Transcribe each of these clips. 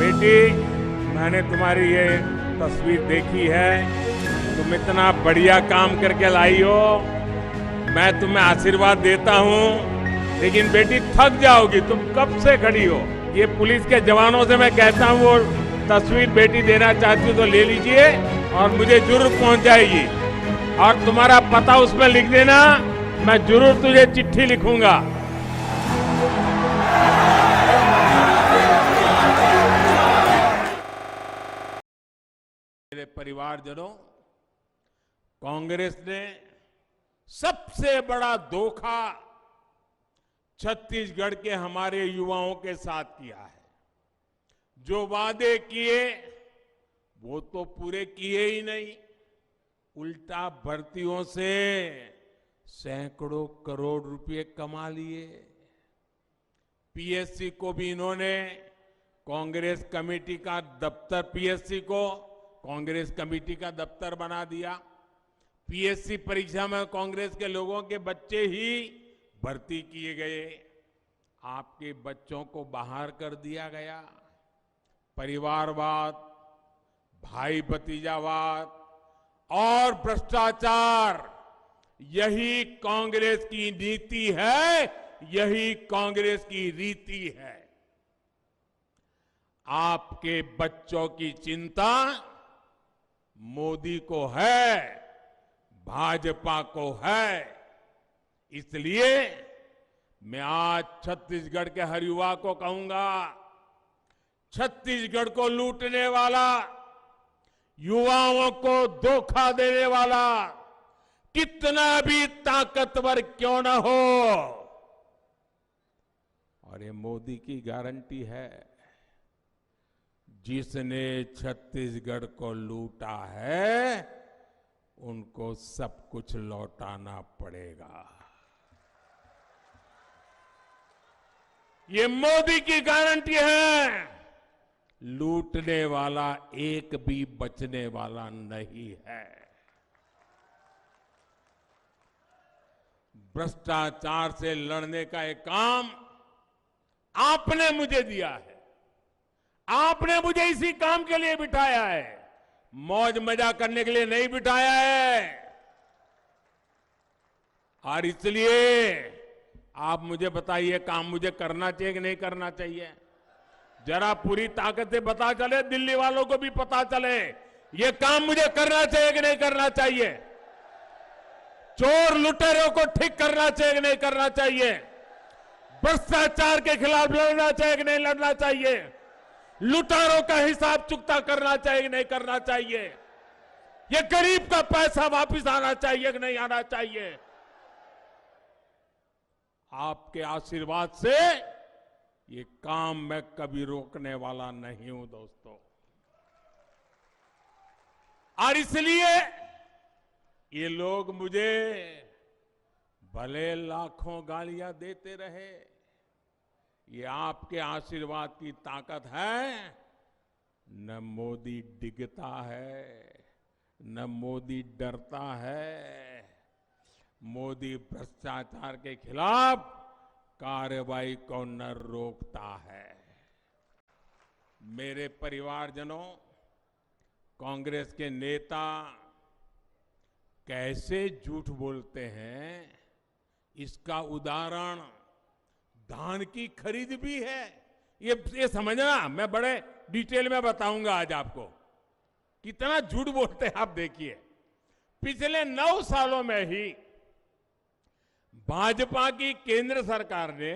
बेटी, मैंने तुम्हारी ये तस्वीर देखी है। तुम इतना बढ़िया काम करके लाई हो। मैं तुम्हें आशीर्वाद देता हूँ, लेकिन बेटी थक जाओगी। तुम कब से खड़ी हो। ये पुलिस के जवानों से मैं कहता हूँ, वो तस्वीर बेटी देना चाहती हो तो ले लीजिए और मुझे जरूर पहुंच जाएगी। और तुम्हारा पता उसमें लिख देना, मैं जरूर तुझे चिट्ठी लिखूंगा। मेरे परिवारजनों, कांग्रेस ने सबसे बड़ा धोखा छत्तीसगढ़ के हमारे युवाओं के साथ किया है। जो वादे किए वो तो पूरे किए ही नहीं, उल्टा भर्तियों से सैकड़ों करोड़ रुपए कमा लिए। पीएससी को भी इन्होंने कांग्रेस कमेटी का दफ्तर, पीएससी को कांग्रेस कमेटी का दफ्तर बना दिया। पीएससी परीक्षा में कांग्रेस के लोगों के बच्चे ही भर्ती किए गए। आपके बच्चों को बाहर कर दिया गया। परिवारवाद, भाई भतीजावाद और भ्रष्टाचार, यही कांग्रेस की नीति है, यही कांग्रेस की रीति है। आपके बच्चों की चिंता मोदी को है, भाजपा को है। इसलिए मैं आज छत्तीसगढ़ के हर युवा को कहूंगा, छत्तीसगढ़ को लूटने वाला, युवाओं को धोखा देने वाला कितना भी ताकतवर क्यों न हो, और ये मोदी की गारंटी है, जिसने छत्तीसगढ़ को लूटा है उनको सब कुछ लौटाना पड़ेगा। ये मोदी की गारंटी है। लूटने वाला एक भी बचने वाला नहीं है। भ्रष्टाचार से लड़ने का एक काम आपने मुझे दिया है। आपने मुझे इसी काम के लिए बिठाया है, मौज मजा करने के लिए नहीं बिठाया है। और इसलिए आप मुझे बताइए, काम मुझे करना चाहिए कि नहीं करना चाहिए? जरा पूरी ताकत से पता चले, दिल्ली वालों को भी पता चले, ये काम मुझे करना चाहिए कि नहीं करना चाहिए? चोर लुटेरों को ठीक करना चाहिए कि नहीं करना चाहिए? भ्रष्टाचार के खिलाफ लड़ना चाहिए कि नहीं लड़ना चाहिए? लुटेरों का हिसाब चुकता करना चाहिए कि नहीं करना चाहिए? ये गरीब का पैसा वापस आना चाहिए कि नहीं आना चाहिए? आपके आशीर्वाद से ये काम मैं कभी रोकने वाला नहीं हूं दोस्तों। और इसलिए ये लोग मुझे भले लाखों गालियां देते रहे, ये आपके आशीर्वाद की ताकत है। न मोदी डिगता है, न मोदी डरता है। मोदी भ्रष्टाचार के खिलाफ कार्रवाई को न रोकता है। मेरे परिवारजनों, कांग्रेस के नेता कैसे झूठ बोलते हैं, इसका उदाहरण धान की खरीद भी है। ये समझना, मैं बड़े डिटेल में बताऊंगा आज आपको कितना झूठ बोलते हैं। आप देखिए, पिछले 9 सालों में ही भाजपा की केंद्र सरकार ने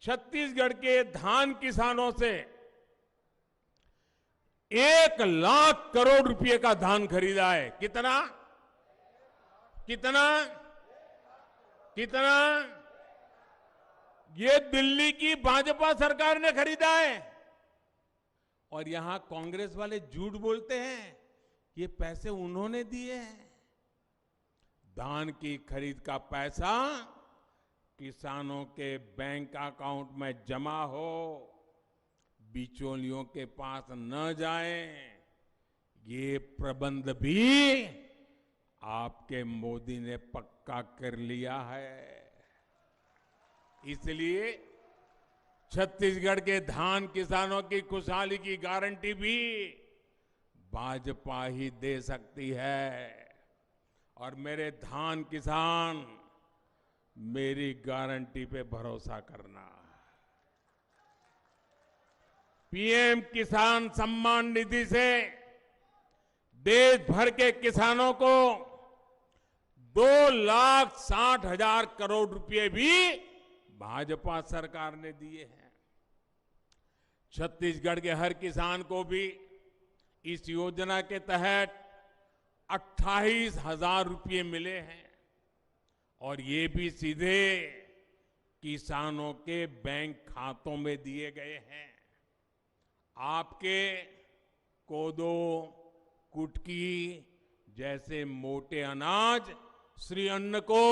छत्तीसगढ़ के धान किसानों से 1 लाख करोड़ रुपए का धान खरीदा है। कितना कितना कितना? ये दिल्ली की भाजपा सरकार ने खरीदा है। और यहां कांग्रेस वाले झूठ बोलते हैं, ये पैसे उन्होंने दिए हैं। धान की खरीद का पैसा किसानों के बैंक अकाउंट में जमा हो, बिचौलियों के पास न जाए, ये प्रबंध भी आपके मोदी ने पक्का कर लिया है। इसलिए छत्तीसगढ़ के धान किसानों की खुशहाली की गारंटी भी भाजपा ही दे सकती है। और मेरे धान किसान, मेरी गारंटी पे भरोसा करना। पीएम किसान सम्मान निधि से देश भर के किसानों को 2,60,000 करोड़ रुपए भी भाजपा सरकार ने दिए हैं। छत्तीसगढ़ के हर किसान को भी इस योजना के तहत 28,000 रुपये मिले हैं और ये भी सीधे किसानों के बैंक खातों में दिए गए हैं। आपके कोदो, कुटकी जैसे मोटे अनाज श्री अन्न को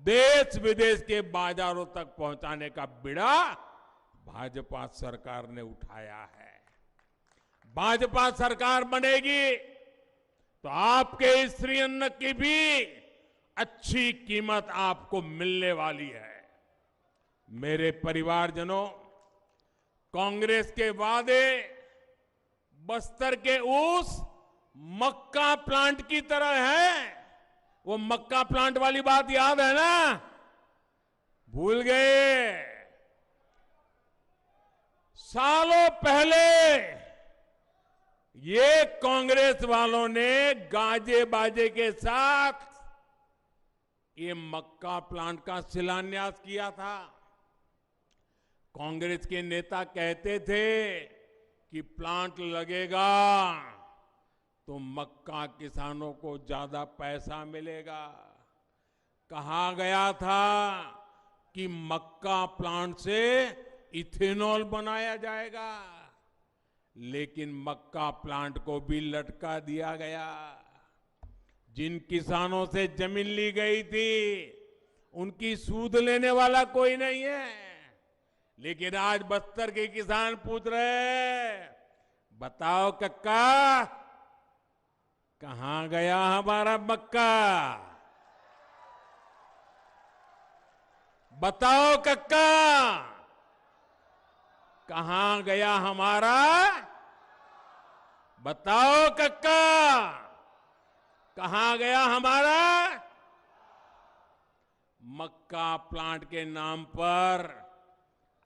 देश विदेश के बाजारों तक पहुंचाने का बीड़ा भाजपा सरकार ने उठाया है। भाजपा सरकार बनेगी तो आपके इस श्री अन्न की भी अच्छी कीमत आपको मिलने वाली है। मेरे परिवारजनों, कांग्रेस के वादे बस्तर के उस मक्का प्लांट की तरह है। वो मक्का प्लांट वाली बात याद है ना? भूल गए? सालों पहले ये कांग्रेस वालों ने गाजे बाजे के साथ ये मक्का प्लांट का शिलान्यास किया था। कांग्रेस के नेता कहते थे कि प्लांट लगेगा तो मक्का किसानों को ज्यादा पैसा मिलेगा। कहा गया था कि मक्का प्लांट से इथेनॉल बनाया जाएगा, लेकिन मक्का प्लांट को भी लटका दिया गया। जिन किसानों से जमीन ली गई थी उनकी सूद लेने वाला कोई नहीं है, लेकिन आज बस्तर के किसान पूछ रहे हैं, बताओ कक्का कहां गया हमारा मक्का? बताओ कक्का कहां गया हमारा? बताओ कक्का कहां गया हमारा? मक्का प्लांट के नाम पर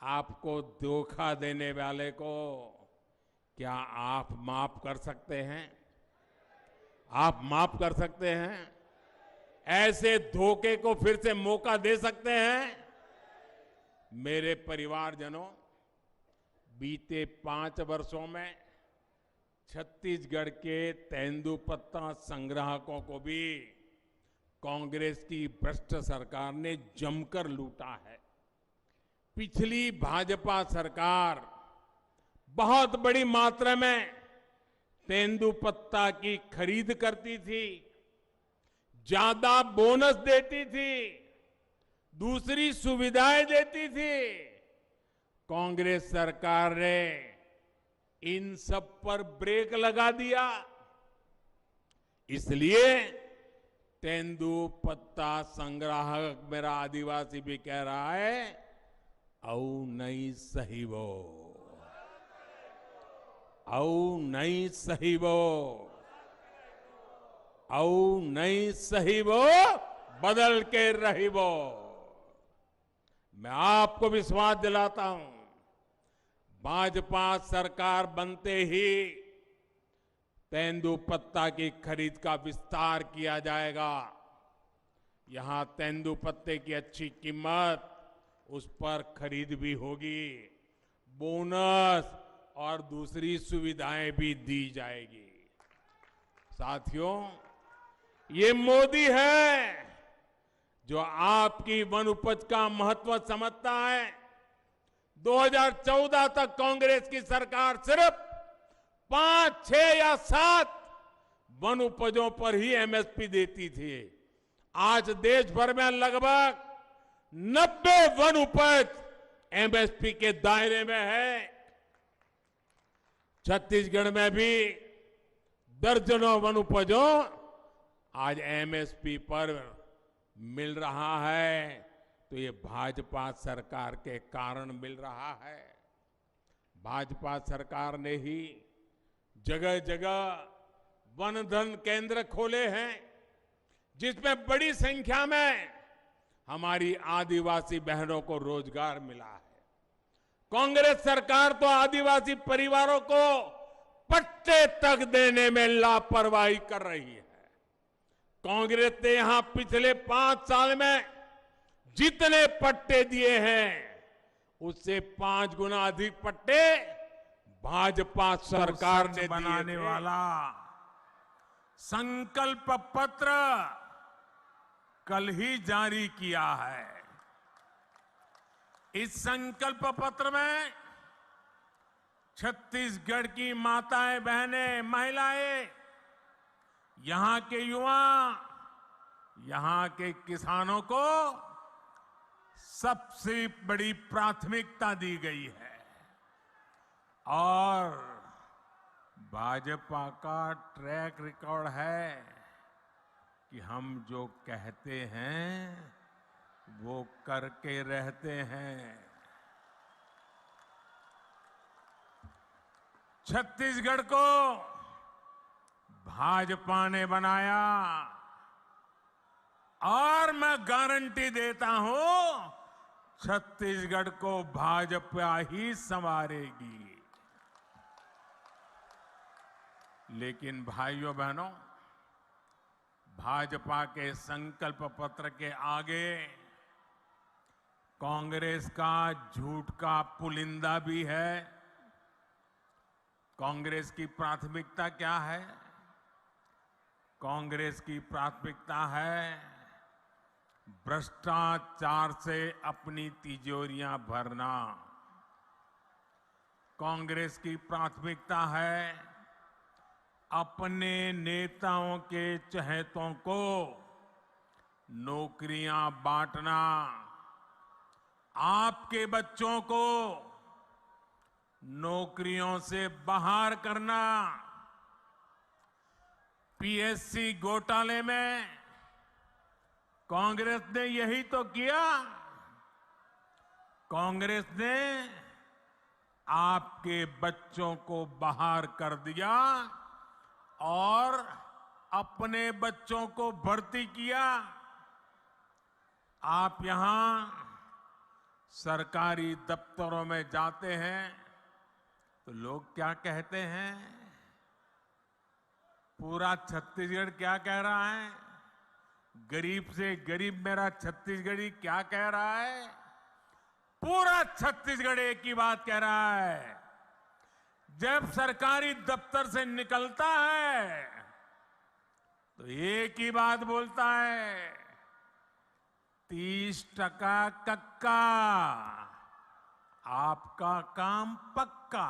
आपको धोखा देने वाले को क्या आप माफ कर सकते हैं? आप माफ कर सकते हैं? ऐसे धोखे को फिर से मौका दे सकते हैं? मेरे परिवारजनों, बीते 5 वर्षों में छत्तीसगढ़ के तेंदुपत्ता संग्राहकों को भी कांग्रेस की भ्रष्ट सरकार ने जमकर लूटा है। पिछली भाजपा सरकार बहुत बड़ी मात्रा में तेंदुपत्ता की खरीद करती थी, ज्यादा बोनस देती थी, दूसरी सुविधाएं देती थी। कांग्रेस सरकार ने इन सब पर ब्रेक लगा दिया। इसलिए तेंदुपत्ता संग्राहक मेरा आदिवासी भी कह रहा है, औ नहीं सही वो, औ नहीं सही वो, औ नहीं सही वो, बदल के रही वो। मैं आपको विश्वास दिलाता हूं, भाजपा सरकार बनते ही तेंदुपत्ता की खरीद का विस्तार किया जाएगा। यहां तेंदुपत्ते की अच्छी कीमत, उस पर खरीद भी होगी, बोनस और दूसरी सुविधाएं भी दी जाएगी। साथियों, ये मोदी है जो आपकी वन उपज का महत्व समझता है। 2014 तक कांग्रेस की सरकार सिर्फ 5, 6 या 7 वन उपजों पर ही एमएसपी देती थी। आज देश भर में लगभग 90 वन उपज एमएसपी के दायरे में है। छत्तीसगढ़ में भी दर्जनों वन उपजों आज एमएसपी पर मिल रहा है। तो ये भाजपा सरकार के कारण मिल रहा है। भाजपा सरकार ने ही जगह जगह वन धन केंद्र खोले हैं, जिसमें बड़ी संख्या में हमारी आदिवासी बहनों को रोजगार मिला है। कांग्रेस सरकार तो आदिवासी परिवारों को पट्टे तक देने में लापरवाही कर रही है। कांग्रेस ने यहां पिछले 5 साल में जितने पट्टे दिए हैं, उससे 5 गुना अधिक पट्टे भाजपा सरकार ने बनाने वाला संकल्प पत्र कल ही जारी किया है। इस संकल्प पत्र में छत्तीसगढ़ की माताएं, बहनें, महिलाएं, यहां के युवा, यहां के किसानों को सबसे बड़ी प्राथमिकता दी गई है। और भाजपा का ट्रैक रिकॉर्ड है कि हम जो कहते हैं वो करके रहते हैं। छत्तीसगढ़ को भाजपा ने बनाया और मैं गारंटी देता हूं, छत्तीसगढ़ को भाजपा ही संवारेगी। लेकिन भाइयों बहनों, भाजपा के संकल्प पत्र के आगे कांग्रेस का झूठ का पुलिंदा भी है। कांग्रेस की प्राथमिकता क्या है? कांग्रेस की प्राथमिकता है भ्रष्टाचार से अपनी तिजोरियां भरना। कांग्रेस की प्राथमिकता है अपने नेताओं के चहेतों को नौकरियां बांटना, आपके बच्चों को नौकरियों से बाहर करना। पीएससी घोटाले में कांग्रेस ने यही तो किया। कांग्रेस ने आपके बच्चों को बाहर कर दिया और अपने बच्चों को भर्ती किया। आप यहां सरकारी दफ्तरों में जाते हैं तो लोग क्या कहते हैं? पूरा छत्तीसगढ़ क्या कह रहा है? गरीब से गरीब मेरा छत्तीसगढ़ी क्या कह रहा है? पूरा छत्तीसगढ़ एक ही बात कह रहा है। जब सरकारी दफ्तर से निकलता है तो एक ही बात बोलता है, 30% कक्का, आपका काम पक्का।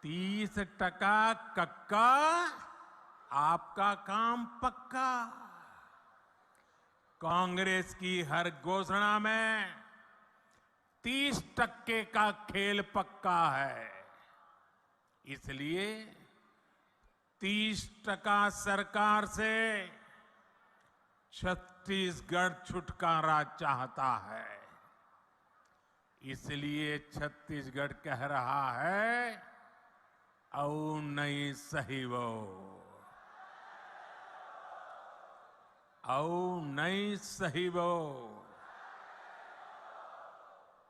30% कक्का, आपका काम पक्का। कांग्रेस की हर घोषणा में 30% का खेल पक्का है। इसलिए 30% सरकार से छत्तीसगढ़ छुटकारा चाहता है। इसलिए छत्तीसगढ़ कह रहा है, औ नहीं सही वो, औ नहीं सही वो,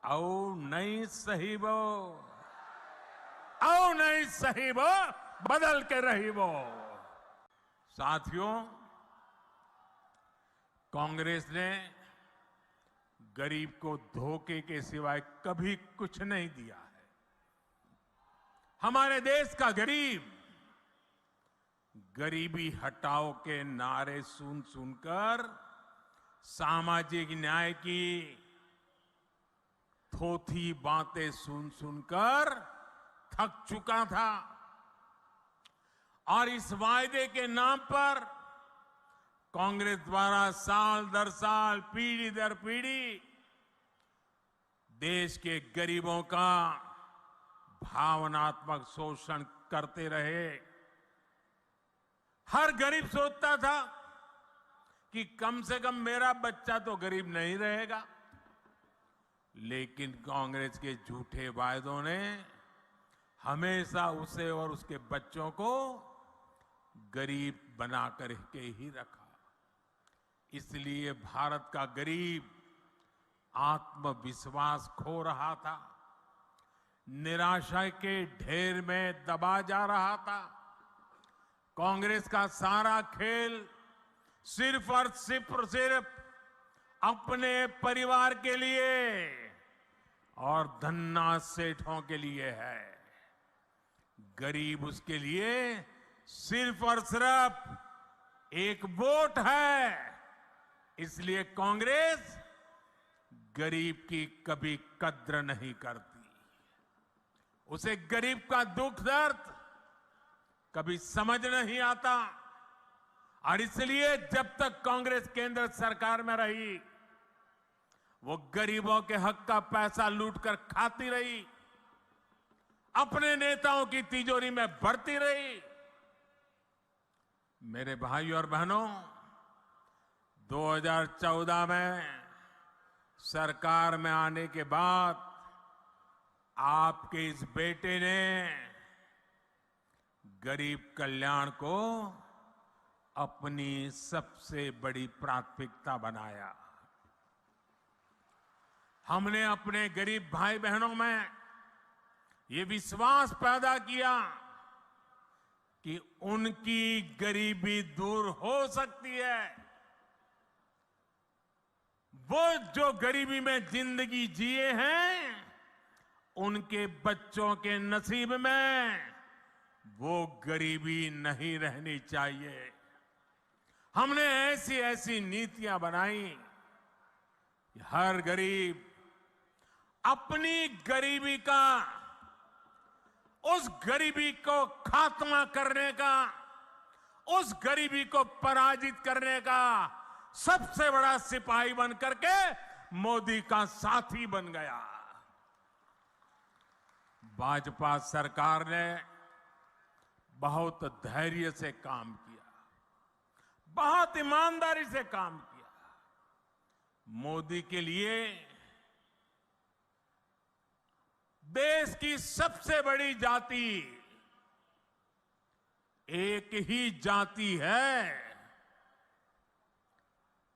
औ नहीं सही वो, औ नहीं सही वो, बदल के रही वो। साथियों, कांग्रेस ने गरीब को धोखे के सिवाय कभी कुछ नहीं दिया है। हमारे देश का गरीब गरीबी हटाओ के नारे सुन सुनकर सामाजिक न्याय की थोथी बातें सुन सुनकर थक चुका था और इस वायदे के नाम पर कांग्रेस द्वारा साल दर साल, पीढ़ी दर पीढ़ी देश के गरीबों का भावनात्मक शोषण करते रहे। हर गरीब सोचता था कि कम से कम मेरा बच्चा तो गरीब नहीं रहेगा। लेकिन कांग्रेस के झूठे वायदों ने हमेशा उसे और उसके बच्चों को गरीब बना करके ही रखा। इसलिए भारत का गरीब आत्मविश्वास खो रहा था, निराशा के ढेर में दबा जा रहा था। कांग्रेस का सारा खेल सिर्फ और सिर्फ अपने परिवार के लिए और धन्ना सेठों के लिए है। गरीब उसके लिए सिर्फ और सिर्फ एक वोट है। इसलिए कांग्रेस गरीब की कभी कद्र नहीं करती। उसे गरीब का दुख दर्द कभी समझ नहीं आता। और इसलिए जब तक कांग्रेस केंद्र सरकार में रही, वो गरीबों के हक का पैसा लूटकर खाती रही, अपने नेताओं की तिजोरी में भरती रही। मेरे भाइयों और बहनों, 2014 में सरकार में आने के बाद आपके इस बेटे ने गरीब कल्याण को अपनी सबसे बड़ी प्राथमिकता बनाया। हमने अपने गरीब भाई बहनों में ये विश्वास पैदा किया कि उनकी गरीबी दूर हो सकती है। वो जो गरीबी में जिंदगी जिए हैं, उनके बच्चों के नसीब में वो गरीबी नहीं रहनी चाहिए। हमने ऐसी ऐसी नीतियां बनाई कि हर गरीब अपनी गरीबी का, उस गरीबी को खात्मा करने का, उस गरीबी को पराजित करने का सबसे बड़ा सिपाही बन करके मोदी का साथी बन गया। भाजपा सरकार ने बहुत धैर्य से काम किया, बहुत ईमानदारी से काम किया। मोदी के लिए देश की सबसे बड़ी जाति एक ही जाति है।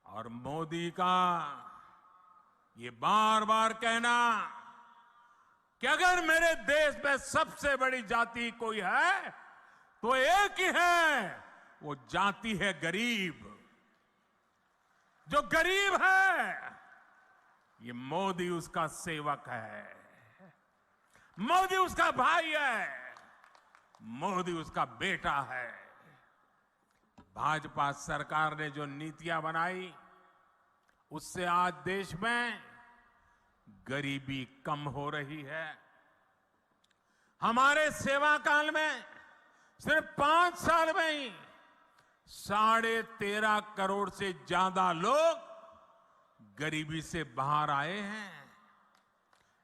और मोदी का ये बार बार कहना कि अगर मेरे देश में सबसे बड़ी जाति कोई है तो एक ही है, वो जाति है गरीब। जो गरीब है, ये मोदी उसका सेवक है, मोदी उसका भाई है, मोदी उसका बेटा है। भाजपा सरकार ने जो नीतियां बनाई, उससे आज देश में गरीबी कम हो रही है। हमारे सेवा काल में सिर्फ 5 साल में ही 13.5 करोड़ से ज्यादा लोग गरीबी से बाहर आए हैं।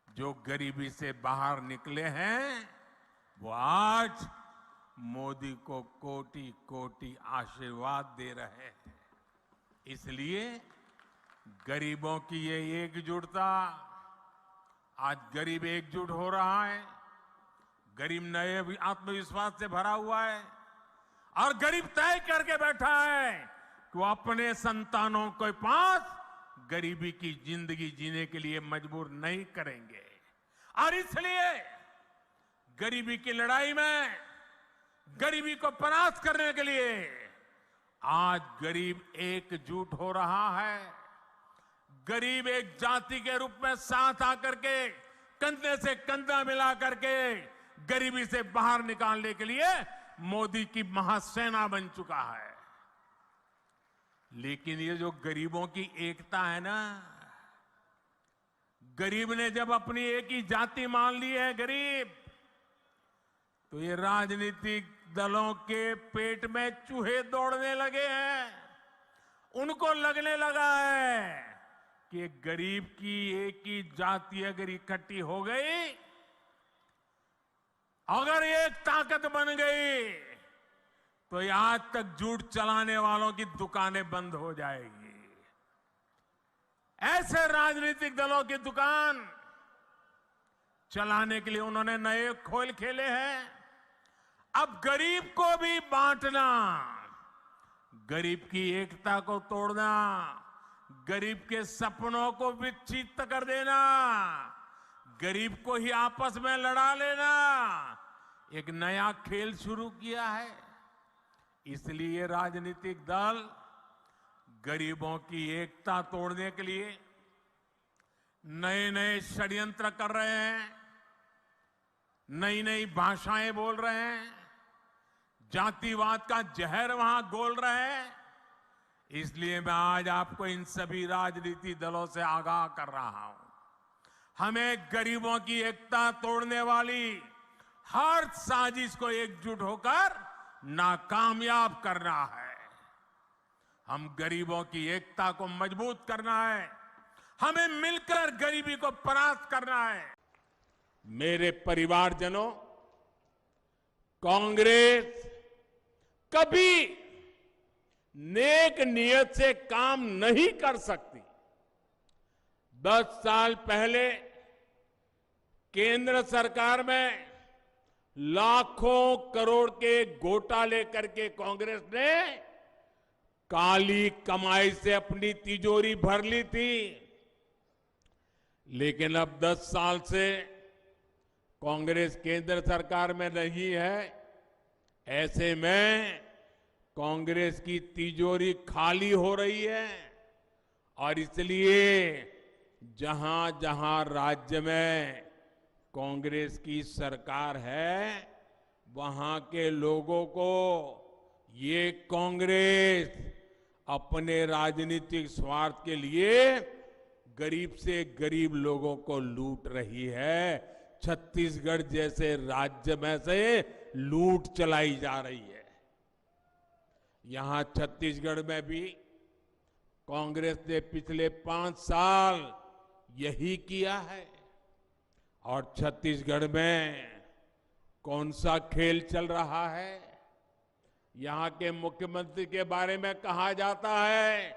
जो गरीबी से बाहर निकले हैं, वो आज मोदी को कोटि कोटि आशीर्वाद दे रहे हैं। इसलिए गरीबों की ये एकजुटता, आज गरीब एकजुट हो रहा है, गरीब नए आत्मविश्वास से भरा हुआ है और गरीब तय करके बैठा है कि वो अपने संतानों के पास गरीबी की जिंदगी जीने के लिए मजबूर नहीं करेंगे। और इसलिए गरीबी की लड़ाई में, गरीबी को परास्त करने के लिए आज गरीब एकजुट हो रहा है। गरीब एक जाति के रूप में साथ आकर के, कंधे से कंधा मिला करके गरीबी से बाहर निकालने के लिए मोदी की महासेना बन चुका है। लेकिन ये जो गरीबों की एकता है ना, गरीब ने जब अपनी एक ही जाति मान ली है गरीब, तो ये राजनीतिक दलों के पेट में चूहे दौड़ने लगे हैं। उनको लगने लगा है कि गरीब की एक ही जाति अगर इकट्ठी हो गई, अगर एक ताकत बन गई, तो ये आज तक झूठ चलाने वालों की दुकानें बंद हो जाएगी। ऐसे राजनीतिक दलों की दुकान चलाने के लिए उन्होंने नए खोल खेले हैं। अब गरीब को भी बांटना, गरीब की एकता को तोड़ना, गरीब के सपनों को विच्छिन्न कर देना, गरीब को ही आपस में लड़ा लेना, एक नया खेल शुरू किया है। इसलिए राजनीतिक दल गरीबों की एकता तोड़ने के लिए नए नए षड्यंत्र कर रहे हैं, नई नई भाषाएं बोल रहे हैं, जातिवाद का जहर वहां घोल रहे हैं। इसलिए मैं आज आपको इन सभी राजनीतिक दलों से आगाह कर रहा हूं, हमें गरीबों की एकता तोड़ने वाली हर साजिश को एकजुट होकर नाकामयाब करना है। हम गरीबों की एकता को मजबूत करना है, हमें मिलकर गरीबी को परास्त करना है। मेरे परिवारजनों, कांग्रेस कभी नेक नियत से काम नहीं कर सकती। 10 साल पहले केंद्र सरकार में लाखों करोड़ के घोटाले करके कांग्रेस ने काली कमाई से अपनी तिजोरी भर ली थी। लेकिन अब 10 साल से कांग्रेस केंद्र सरकार में नहीं है। ऐसे में कांग्रेस की तिजोरी खाली हो रही है और इसलिए जहां जहां राज्य में कांग्रेस की सरकार है, वहां के लोगों को ये कांग्रेस अपने राजनीतिक स्वार्थ के लिए गरीब से गरीब लोगों को लूट रही है। छत्तीसगढ़ जैसे राज्य में से लूट चलाई जा रही है। यहां छत्तीसगढ़ में भी कांग्रेस ने पिछले 5 साल यही किया है। और छत्तीसगढ़ में कौन सा खेल चल रहा है? यहां के मुख्यमंत्री के बारे में कहा जाता है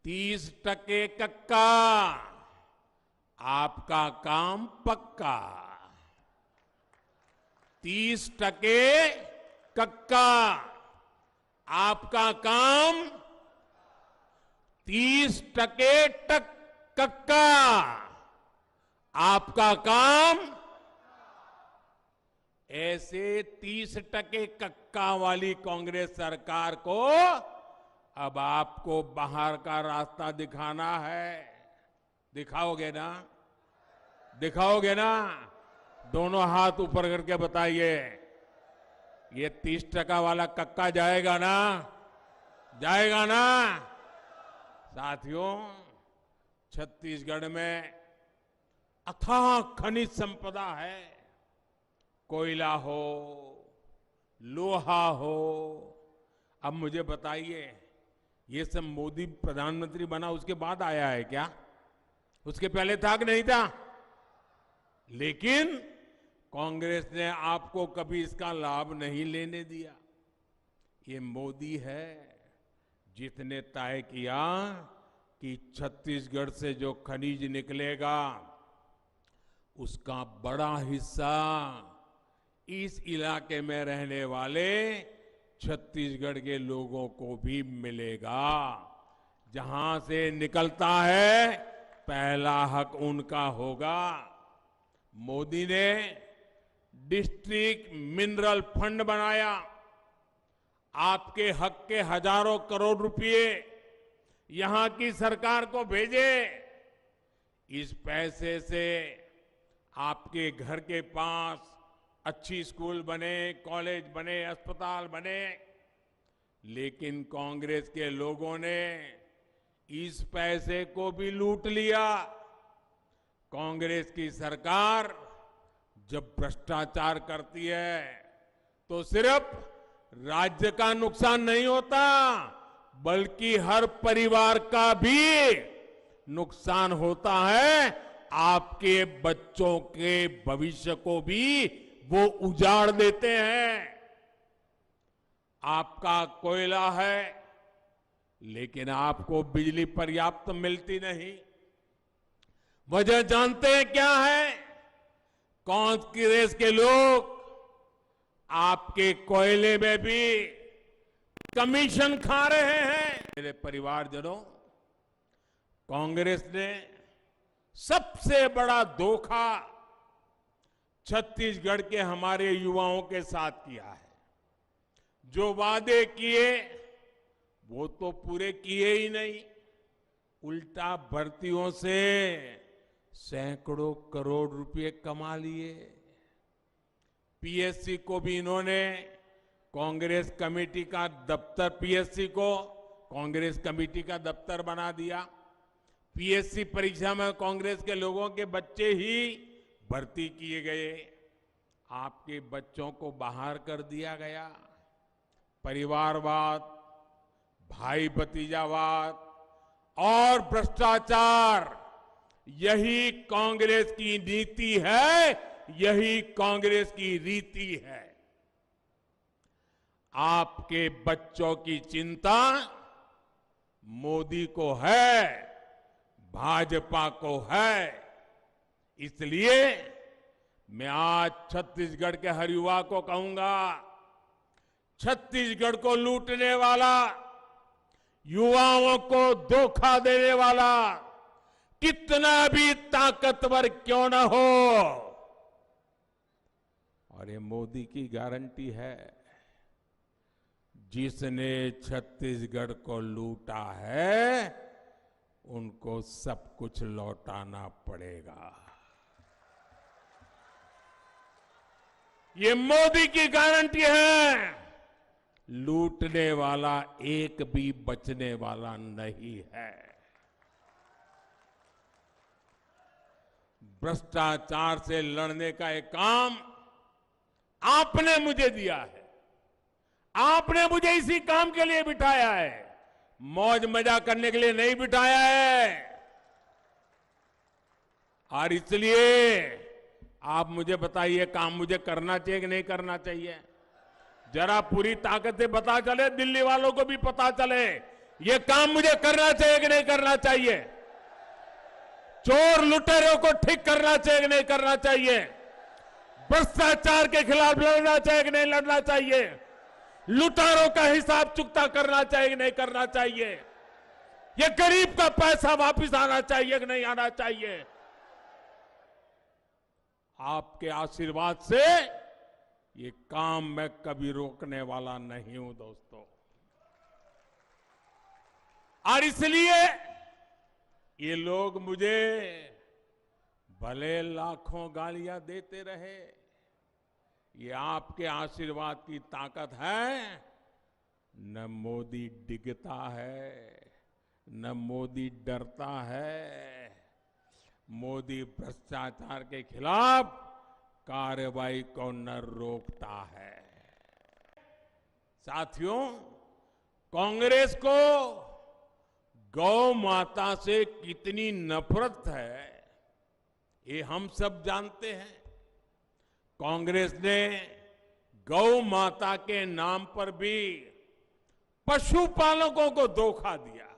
30% कक्का, आपका काम पक्का। 30% कक्का, आपका काम 30% कक्का, आपका काम। ऐसे 30% कक्का वाली कांग्रेस सरकार को अब आपको बाहर का रास्ता दिखाना है। दिखाओगे ना? दिखाओगे ना? दोनों हाथ ऊपर करके बताइए, ये 30% वाला कक्का जाएगा ना? जाएगा ना? साथियों, छत्तीसगढ़ में अथाह खनिज संपदा है। कोयला हो, लोहा हो। अब मुझे बताइए, ये सब मोदी प्रधानमंत्री बना उसके बाद आया है क्या? उसके पहले था कि नहीं था? लेकिन कांग्रेस ने आपको कभी इसका लाभ नहीं लेने दिया। ये मोदी है जिसने तय किया कि छत्तीसगढ़ से जो खनिज निकलेगा उसका बड़ा हिस्सा इस इलाके में रहने वाले छत्तीसगढ़ के लोगों को भी मिलेगा। जहां से निकलता है पहला हक उनका होगा। मोदी ने डिस्ट्रिक्ट मिनरल फंड बनाया। आपके हक के हजारों करोड़ रुपए यहां की सरकार को भेजे। इस पैसे से आपके घर के पास अच्छी स्कूल बने, कॉलेज बने, अस्पताल बने। लेकिन कांग्रेस के लोगों ने इस पैसे को भी लूट लिया। कांग्रेस की सरकार जब भ्रष्टाचार करती है तो सिर्फ राज्य का नुकसान नहीं होता, बल्कि हर परिवार का भी नुकसान होता है। आपके बच्चों के भविष्य को भी वो उजाड़ देते हैं। आपका कोयला है, लेकिन आपको बिजली पर्याप्त मिलती नहीं। वजह जानते हैं क्या है? कांग्रेस के लोग आपके कोयले में भी कमीशन खा रहे हैं। मेरे परिवारजनों, कांग्रेस ने सबसे बड़ा धोखा छत्तीसगढ़ के हमारे युवाओं के साथ किया है। जो वादे किए वो तो पूरे किए ही नहीं, उल्टा भर्तियों से सैकड़ों करोड़ रुपए कमा लिए। पीएससी को भी इन्होंने कांग्रेस कमेटी का दफ्तर, पीएससी को कांग्रेस कमेटी का दफ्तर बना दिया। पीएससी परीक्षा में कांग्रेस के लोगों के बच्चे ही भर्ती किए गए। आपके बच्चों को बाहर कर दिया गया। परिवारवाद, भाई भतीजावाद और भ्रष्टाचार, यही कांग्रेस की नीति है, यही कांग्रेस की रीति है। आपके बच्चों की चिंता मोदी को है, भाजपा को है। इसलिए मैं आज छत्तीसगढ़ के हर युवा को कहूंगा, छत्तीसगढ़ को लूटने वाला, युवाओं को धोखा देने वाला कितना भी ताकतवर क्यों न हो, और ये मोदी की गारंटी है, जिसने छत्तीसगढ़ को लूटा है उनको सब कुछ लौटाना पड़ेगा। ये मोदी की गारंटी है। लूटने वाला एक भी बचने वाला नहीं है। भ्रष्टाचार से लड़ने का एक काम आपने मुझे दिया है। आपने मुझे इसी काम के लिए बिठाया है, मौज मजा करने के लिए नहीं बिठाया है। और इसलिए आप मुझे बताइए, काम मुझे करना चाहिए कि नहीं करना चाहिए? जरा पूरी ताकत से पता चले, दिल्ली वालों को भी पता चले, ये काम मुझे करना चाहिए कि नहीं करना चाहिए? चोर लुटेरों को ठीक करना चाहिए कि नहीं करना चाहिए? भ्रष्टाचार के खिलाफ लड़ना चाहिए कि नहीं लड़ना चाहिए? लुटेरों का हिसाब चुकता करना चाहिए कि नहीं करना चाहिए? ये गरीब का पैसा वापस आना चाहिए कि नहीं आना चाहिए? आपके आशीर्वाद से ये काम मैं कभी रोकने वाला नहीं हूं दोस्तों। और इसलिए ये लोग मुझे भले लाखों गालियां देते रहे, ये आपके आशीर्वाद की ताकत है। न मोदी डिगता है, न मोदी डरता है। मोदी भ्रष्टाचार के खिलाफ कार्रवाई को न रोकता है। साथियों, कांग्रेस को गौ माता से कितनी नफरत है ये हम सब जानते हैं। कांग्रेस ने गौ माता के नाम पर भी पशुपालकों को धोखा दिया।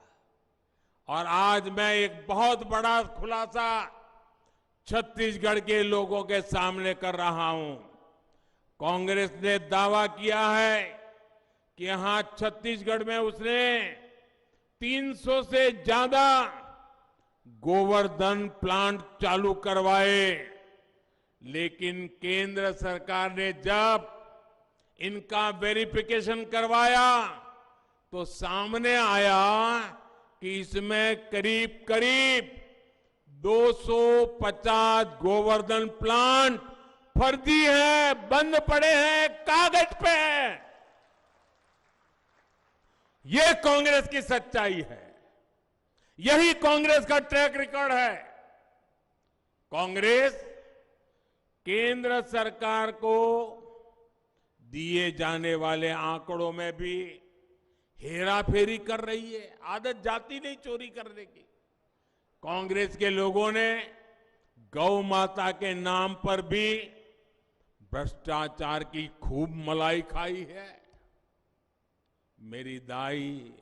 और आज मैं एक बहुत बड़ा खुलासा छत्तीसगढ़ के लोगों के सामने कर रहा हूं। कांग्रेस ने दावा किया है कि यहां छत्तीसगढ़ में उसने 300 से ज्यादा गोवर्धन प्लांट चालू करवाए, लेकिन केंद्र सरकार ने जब इनका वेरिफिकेशन करवाया तो सामने आया कि इसमें करीब करीब 250 गोवर्धन प्लांट फर्जी है, बंद पड़े हैं, कागज पे है। ये कांग्रेस की सच्चाई है, यही कांग्रेस का ट्रैक रिकॉर्ड है। कांग्रेस केंद्र सरकार को दिए जाने वाले आंकड़ों में भी हेराफेरी कर रही है। आदत जाती नहीं चोरी करने की। कांग्रेस के लोगों ने गौ माता के नाम पर भी भ्रष्टाचार की खूब मलाई खाई है। मेरी दाई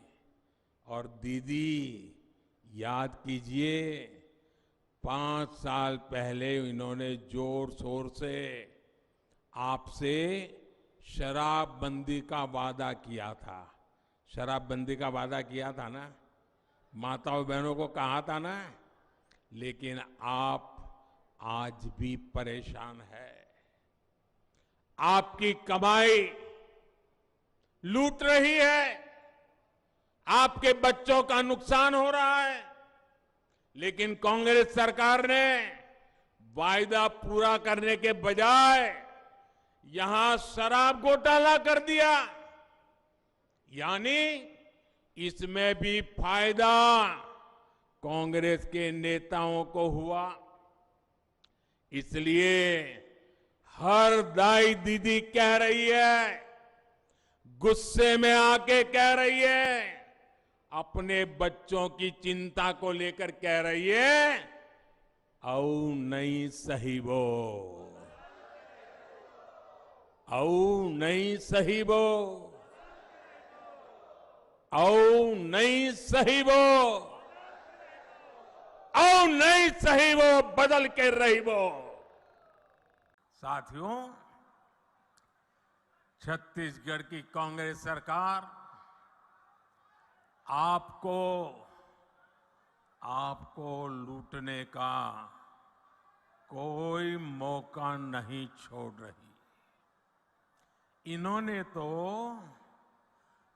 और दीदी याद कीजिए, 5 साल पहले इन्होंने जोर शोर से आपसे शराबबंदी का वादा किया था। शराबबंदी का वादा किया था ना, माताओं बहनों को कहा था ना, लेकिन आप आज भी परेशान है। आपकी कमाई लूट रही है, आपके बच्चों का नुकसान हो रहा है, लेकिन कांग्रेस सरकार ने वायदा पूरा करने के बजाय यहां शराब घोटाला कर दिया। यानी इसमें भी फायदा कांग्रेस के नेताओं को हुआ। इसलिए हर दाई दीदी कह रही है, गुस्से में आके कह रही है, अपने बच्चों की चिंता को लेकर कह रही है, औ नहीं सही वो, औ नहीं सही वो, औ नहीं सही वो, औ नहीं सही वो, बदल के रही वो। साथियों, छत्तीसगढ़ की कांग्रेस सरकार आपको लूटने का कोई मौका नहीं छोड़ रही। इन्होंने तो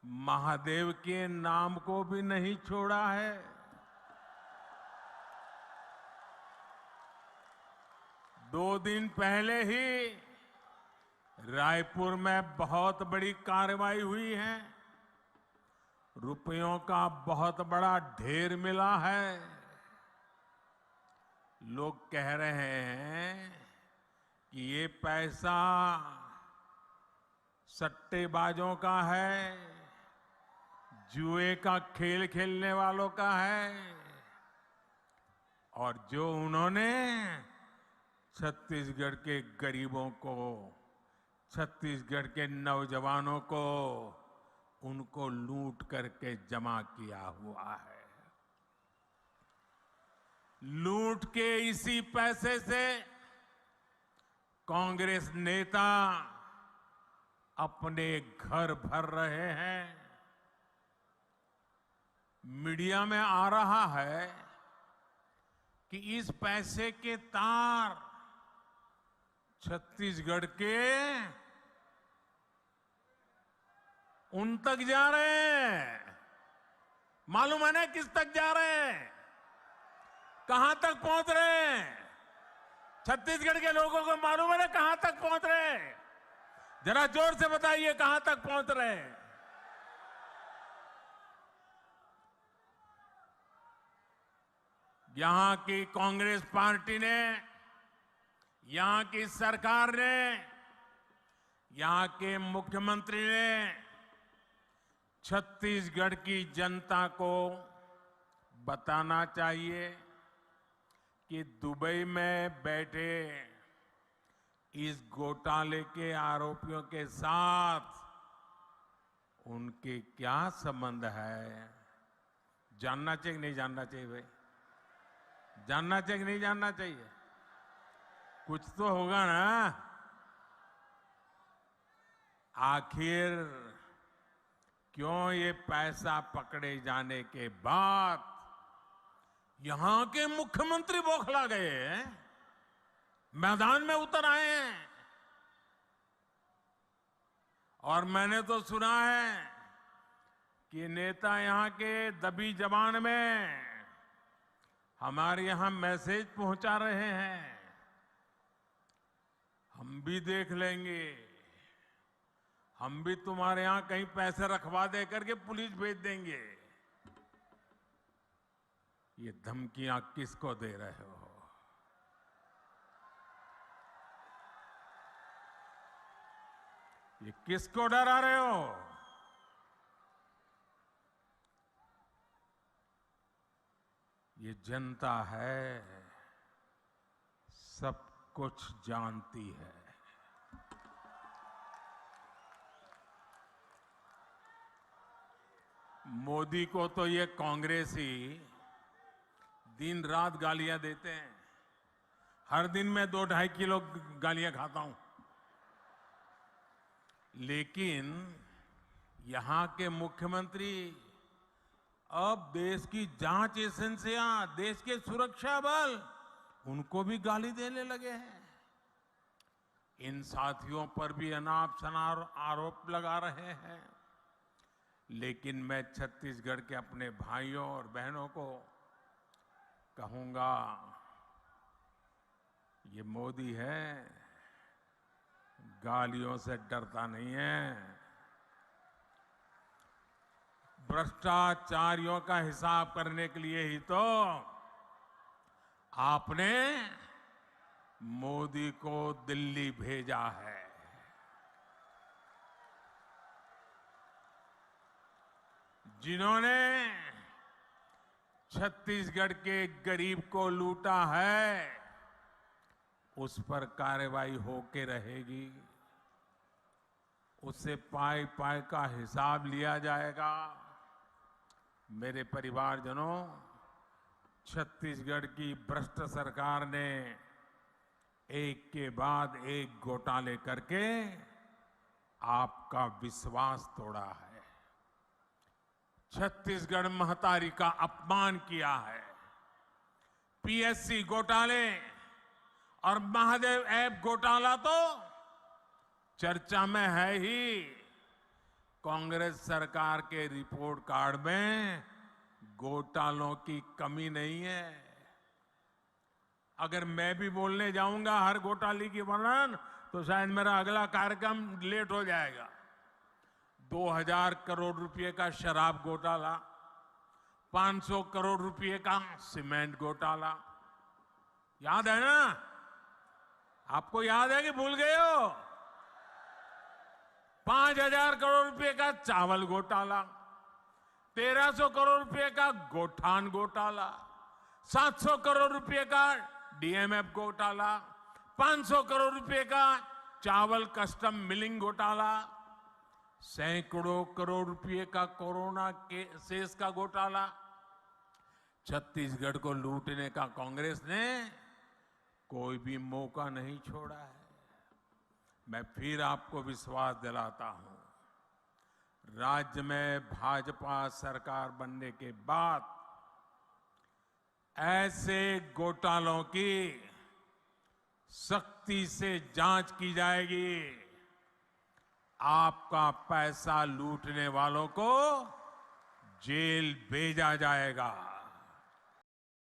महादेव के नाम को भी नहीं छोड़ा है। दो दिन पहले ही रायपुर में बहुत बड़ी कार्रवाई हुई है। रुपयों का बहुत बड़ा ढेर मिला है। लोग कह रहे हैं कि ये पैसा सट्टेबाजों का है, जुए का खेल खेलने वालों का है, और जो उन्होंने छत्तीसगढ़ के गरीबों को, छत्तीसगढ़ के नौजवानों को, उनको लूट करके जमा किया हुआ है। लूट के इसी पैसे से कांग्रेस नेता अपने घर भर रहे हैं। मीडिया में आ रहा है कि इस पैसे के तार छत्तीसगढ़ के उन तक जा रहे हैं। मालूम है ना किस तक जा रहे हैं, कहां तक पहुंच रहे हैं? छत्तीसगढ़ के लोगों को मालूम है ना कहां तक पहुंच रहे हैं? जरा जोर से बताइए कहां तक पहुंच रहे हैं। यहां की कांग्रेस पार्टी ने, यहां की सरकार ने, यहां के मुख्यमंत्री ने छत्तीसगढ़ की जनता को बताना चाहिए कि दुबई में बैठे इस घोटाले के आरोपियों के साथ उनके क्या संबंध है। जानना चाहिए कि नहीं जानना चाहिए भाई? जानना चाहिए कि नहीं जानना चाहिए? कुछ तो होगा ना। आखिर क्यों ये पैसा पकड़े जाने के बाद यहां के मुख्यमंत्री बौखला गए हैं, मैदान में उतर आए हैं? और मैंने तो सुना है कि नेता यहां के दबी जबान में हमारे यहां मैसेज पहुंचा रहे हैं, हम भी देख लेंगे, हम भी तुम्हारे यहां कहीं पैसे रखवा दे करके पुलिस भेज देंगे। ये धमकियां किसको दे रहे हो? ये किसको डरा रहे हो? ये जनता है, सब कुछ जानती है। मोदी को तो ये कांग्रेसी दिन रात गालियां देते हैं। हर दिन मैं 2-2.5 किलो गालियां खाता हूं। लेकिन यहां के मुख्यमंत्री अब देश की जांच एजेंसियां, देश के सुरक्षा बल, उनको भी गाली देने लगे हैं। इन साथियों पर भी अनाप शनाप आरोप लगा रहे हैं। लेकिन मैं छत्तीसगढ़ के अपने भाइयों और बहनों को कहूंगा, ये मोदी है, गालियों से डरता नहीं है। भ्रष्टाचारियों का हिसाब करने के लिए ही तो आपने मोदी को दिल्ली भेजा है। जिन्होंने छत्तीसगढ़ के गरीब को लूटा है, उस पर कार्रवाई होके रहेगी। उससे पाई पाई का हिसाब लिया जाएगा। मेरे परिवारजनों, छत्तीसगढ़ की भ्रष्ट सरकार ने एक के बाद एक घोटाले करके आपका विश्वास तोड़ा है। छत्तीसगढ़ महतारी का अपमान किया है। पीएससी घोटाले और महादेव ऐप घोटाला तो चर्चा में है ही। कांग्रेस सरकार के रिपोर्ट कार्ड में घोटालों की कमी नहीं है। अगर मैं भी बोलने जाऊंगा हर घोटाले की वर्णन, तो शायद मेरा अगला कार्यक्रम लेट हो जाएगा। 2000 करोड़ रुपए का शराब घोटाला, 500 करोड़ रुपए का सीमेंट घोटाला, याद है ना? आपको याद है कि भूल गए हो? 5000 करोड़ रुपए का चावल घोटाला, 1300 करोड़ रुपए का गोठान घोटाला, 700 करोड़ रुपए का डीएमएफ घोटाला, 500 करोड़ रुपए का चावल कस्टम मिलिंग घोटाला, सैकड़ों करोड़ रुपए का कोरोना के सेस का घोटाला। छत्तीसगढ़ को लूटने का कांग्रेस ने कोई भी मौका नहीं छोड़ा है। मैं फिर आपको विश्वास दिलाता हूं, राज्य में भाजपा सरकार बनने के बाद ऐसे घोटालों की सख्ती से जांच की जाएगी। आपका पैसा लूटने वालों को जेल भेजा जाएगा।